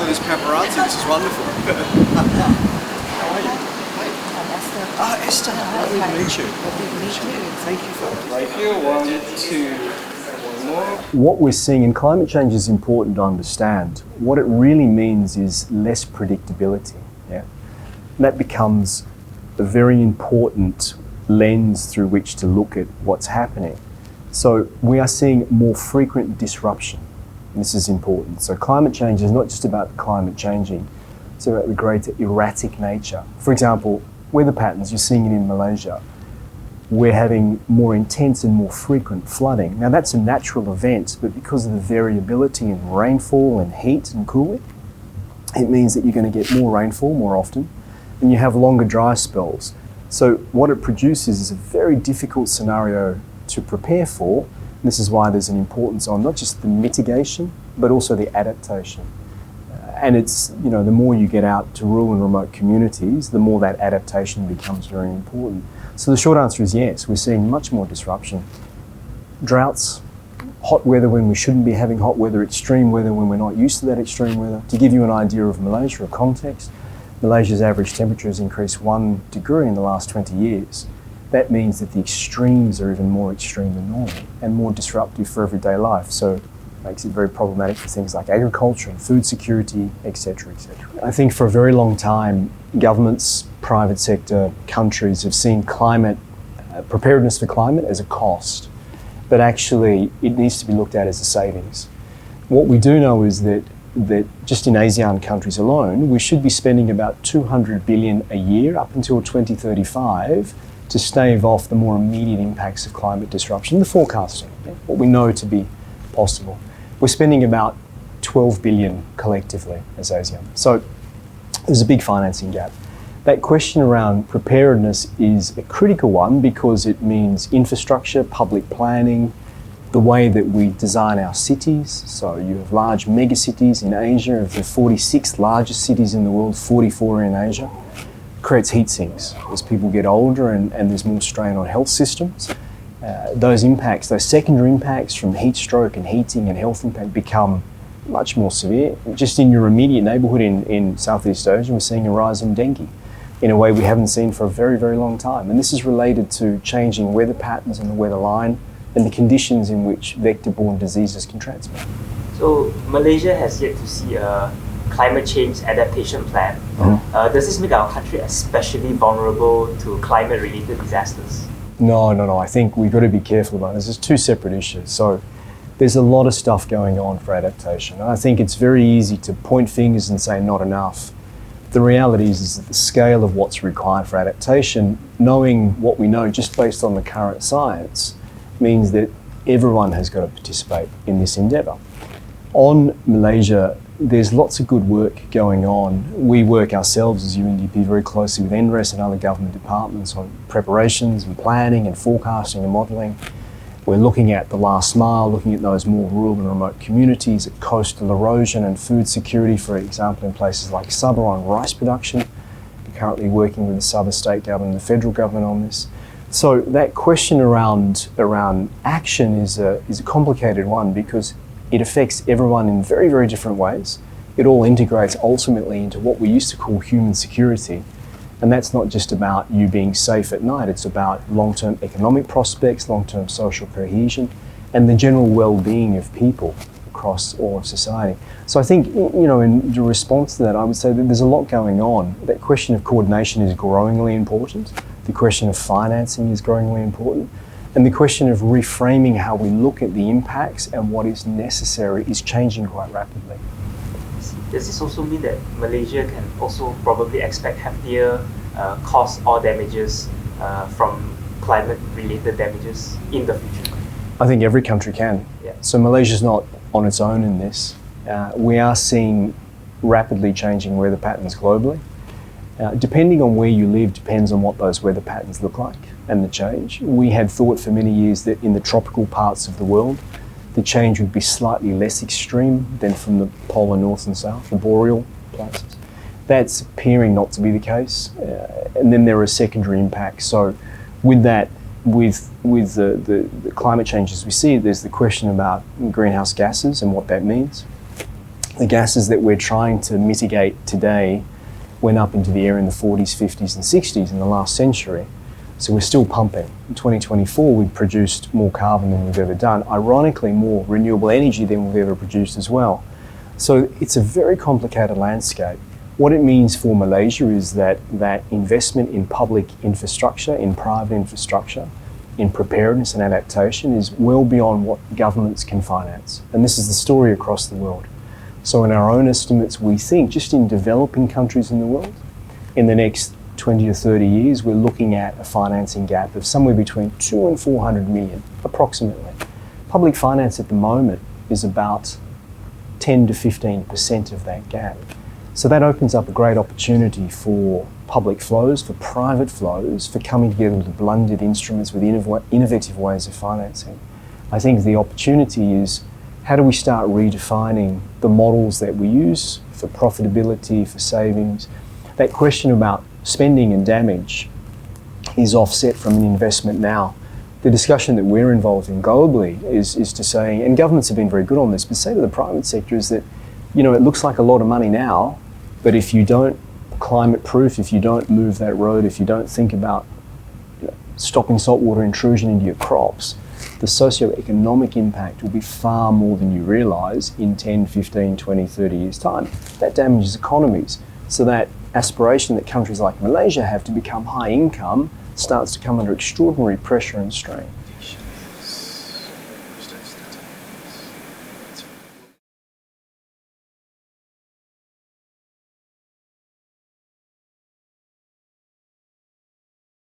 this paparazzi. This is wonderful. How are you? I'm Esther. Ah, Esther. Lovely to meet you. Lovely to meet you. Thank you for that. Right here, 1, 2, more. What we're seeing in climate change is important to understand. What it really means is less predictability. Yeah? And that becomes a very important lens through which to look at what's happening. So we are seeing more frequent disruption. This is important. So climate change is not just about climate changing, it's about the greater erratic nature. For example, weather patterns, you're seeing it in Malaysia. We're having more intense and more frequent flooding. Now that's a natural event, but because of the variability in rainfall and heat and cooling, it means that you're going to get more rainfall more often and you have longer dry spells. So what it produces is a very difficult scenario to prepare for. This is why there's an importance on not just the mitigation, but also the adaptation. And it's, you know, the more you get out to rural and remote communities, the more that adaptation becomes very important. So the short answer is yes, we're seeing much more disruption. Droughts, hot weather when we shouldn't be having hot weather, extreme weather when we're not used to that extreme weather. To give you an idea of Malaysia, a context, Malaysia's average temperature has increased 1 degree in the last 20 years. That means that the extremes are even more extreme than normal and more disruptive for everyday life. So it makes it very problematic for things like agriculture and food security, etc., etc. I think for a very long time, governments, private sector, countries have seen climate, preparedness for climate as a cost, but actually it needs to be looked at as a savings. What we do know is that just in ASEAN countries alone, we should be spending about 200 billion a year up until 2035 to stave off the more immediate impacts of climate disruption, the forecasting, what we know to be possible. We're spending about 12 billion collectively as ASEAN. So there's a big financing gap. That question around preparedness is a critical one because it means infrastructure, public planning, the way that we design our cities. So you have large megacities in Asia. Of the 46 largest cities in the world, 44 are in Asia. Creates heat sinks as people get older and there's more strain on health systems. Those impacts, those secondary impacts from heat stroke and heating and health impact become much more severe. Just in your immediate neighbourhood in Southeast Asia, we're seeing a rise in dengue in a way we haven't seen for a very, very long time. And this is related to changing weather patterns in the weather line and the conditions in which vector-borne diseases can transmit. So Malaysia has yet to see a climate change adaptation plan. Does this make our country especially vulnerable to climate-related disasters? No. I think we've got to be careful about this. There's two separate issues. So there's a lot of stuff going on for adaptation. And I think it's very easy to point fingers and say not enough. The reality is that the scale of what's required for adaptation, knowing what we know just based on the current science, means that everyone has got to participate in this endeavour. On Malaysia, there's lots of good work going on. We work ourselves as UNDP very closely with NRES and other government departments on preparations and planning and forecasting and modelling. We're looking at the last mile, looking at those more rural and remote communities, at coastal erosion and food security, for example, in places like Sabah on rice production. We're currently working with the Sabah state government and the federal government on this. So that question around action is a complicated one because it affects everyone in very, very different ways. It all integrates ultimately into what we used to call human security. And that's not just about you being safe at night, it's about long-term economic prospects, long-term social cohesion, and the general well-being of people across all of society. So I think, in response to that, I would say that there's a lot going on. That question of coordination is growingly important. The question of financing is growingly important. And the question of reframing how we look at the impacts and what is necessary is changing quite rapidly. Does this also mean that Malaysia can also probably expect heftier costs or damages from climate-related damages in the future? I think every country can. Yeah. So Malaysia's not on its own in this. We are seeing rapidly changing weather patterns globally. Depending on where you live depends on what those weather patterns look like and the change. We had thought for many years that in the tropical parts of the world, the change would be slightly less extreme than from the polar north and south, the boreal places. That's appearing not to be the case. And then there are secondary impacts. So with that, with the climate changes we see, there's the question about greenhouse gases and what that means. The gases that we're trying to mitigate today went up into the air in the 40s, 50s and 60s in the last century. So we're still pumping. In 2024, we've produced more carbon than we've ever done. Ironically, more renewable energy than we've ever produced as well. So it's a very complicated landscape. What it means for Malaysia is that investment in public infrastructure, in private infrastructure, in preparedness and adaptation is well beyond what governments can finance. And this is the story across the world. So in our own estimates, we think just in developing countries in the world, in the next 20 to 30 years, we're looking at a financing gap of somewhere between 200 and 400 million, approximately. Public finance at the moment is about 10 to 15% of that gap. So that opens up a great opportunity for public flows, for private flows, for coming together with blended instruments with innovative ways of financing. I think the opportunity is how do we start redefining the models that we use for profitability, for savings. That question about spending and damage is offset from an investment now. The discussion that we're involved in globally is to say, and governments have been very good on this, but say to the private sector is that, you know, it looks like a lot of money now, but if you don't climate proof, if you don't move that road, if you don't think about stopping saltwater intrusion into your crops, the socio-economic impact will be far more than you realise in 10, 15, 20, 30 years' time. That damages economies. So that aspiration that countries like Malaysia have to become high income starts to come under extraordinary pressure and strain.